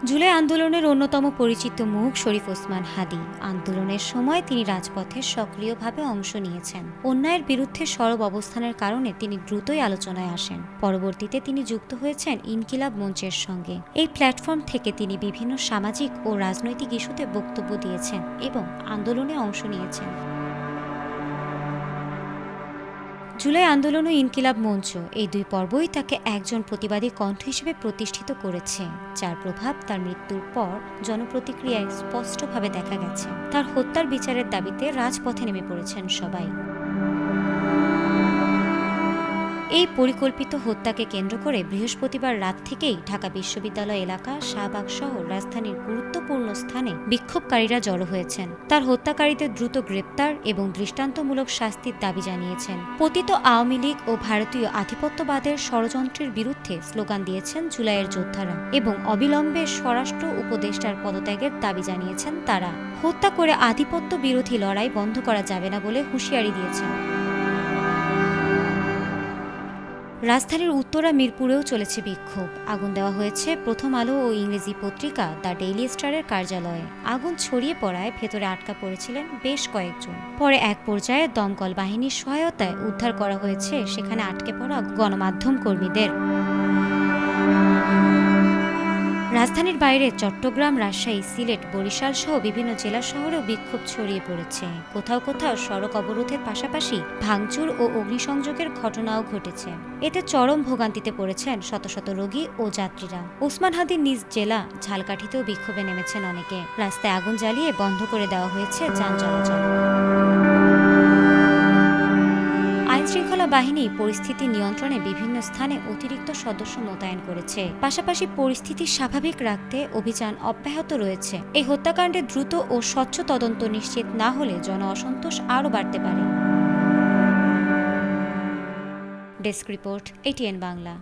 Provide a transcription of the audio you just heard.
জুলাই আন্দোলনের অন্যতম পরিচিত মুখ শরীফ ওসমান হাদী। আন্দোলনের সময় তিনি রাজপথে সক্রিয়ভাবে অংশ নিয়েছেন। অন্যায়ের বিরুদ্ধে সরব অবস্থানের কারণে তিনি দ্রুতই আলোচনায় আসেন। পরবর্তীতে তিনি যুক্ত হয়েছেন ইনকিলাব মঞ্চের সঙ্গে। এই প্ল্যাটফর্ম থেকে তিনি বিভিন্ন সামাজিক ও রাজনৈতিক ইস্যুতে বক্তব্য দিয়েছেন এবং আন্দোলনে অংশ নিয়েছেন। জুলাই আন্দোলন ও ইনকিলাব মঞ্চ এই দুই পর্বই তাকে একজন প্রতিবাদী কণ্ঠ হিসেবে প্রতিষ্ঠিত করেছে, যার প্রভাব তার মৃত্যুর পর জনপ্রতিক্রিয়ায় স্পষ্টভাবে দেখা গেছে। তার হত্যার বিচারের দাবিতে রাজপথে নেমে পড়েছেন সবাই। এই পরিকল্পিত হত্যাকে কেন্দ্র করে বৃহস্পতিবার রাত থেকেই ঢাকা বিশ্ববিদ্যালয় এলাকা, শাহবাগ সহ রাজধানীর গুরুত্বপূর্ণ স্থানে বিক্ষোভকারীরা জড়ো হয়েছেন। তার হত্যাকারীদের দ্রুত গ্রেপ্তার এবং দৃষ্টান্তমূলক শাস্তির দাবি জানিয়েছেন। পতিত আওয়ামী লীগ ও ভারতীয় আধিপত্যবাদের ষড়যন্ত্রের বিরুদ্ধে স্লোগান দিয়েছেন জুলাইয়ের যোদ্ধারা এবং অবিলম্বে স্বরাষ্ট্র উপদেষ্টার পদত্যাগের দাবি জানিয়েছেন তারা। হত্যা করে আধিপত্য বিরোধী লড়াই বন্ধ করা যাবে না বলে হুঁশিয়ারি দিয়েছেন। রাজধানীর উত্তরা মিরপুরেও চলেছে বিক্ষোভ। আগুন দেওয়া হয়েছে প্রথম আলো ও ইংরেজি পত্রিকা দ্য ডেইলি স্টারের কার্যালয়ে। আগুন ছড়িয়ে পড়ায় ভেতরে আটকা পড়েছিলেন বেশ কয়েকজন। পরে এক পর্যায়ে দমকল বাহিনীর সহায়তায় উদ্ধার করা হয়েছে সেখানে আটকে পড়া গণমাধ্যম কর্মীদের। রাজধানীর বাইরে চট্টগ্রাম, রাজশাহী, সিলেট, বরিশাল সহ বিভিন্ন জেলা শহরেও বিক্ষোভ ছড়িয়ে পড়েছে। কোথাও কোথাও সড়ক অবরোধের পাশাপাশি ভাঙচুর ও অগ্নিসংযোগের ঘটনাও ঘটেছে। এতে চরম ভোগান্তিতে পড়েছেন শত শত রোগী ও যাত্রীরা। ওসমান হাদীর নিজ জেলা ঝালকাঠিতেও বিক্ষোভে নেমেছেন অনেকে। রাস্তায় আগুন জ্বালিয়ে বন্ধ করে দেওয়া হয়েছে যান চলাচল। আইনশৃঙ্খলা বাহিনী পরিস্থিতি নিয়ন্ত্রণে বিভিন্ন স্থানে অতিরিক্ত সদস্য মোতায়েন করেছে। পাশাপাশি পরিস্থিতি স্বাভাবিক রাখতে অভিযান অব্যাহত রয়েছে। এই হত্যাকাণ্ডে দ্রুত ও স্বচ্ছ তদন্ত নিশ্চিত না হলে জন অসন্তোষ আরও বাড়তে পারে। Desk report, ATN Bangla.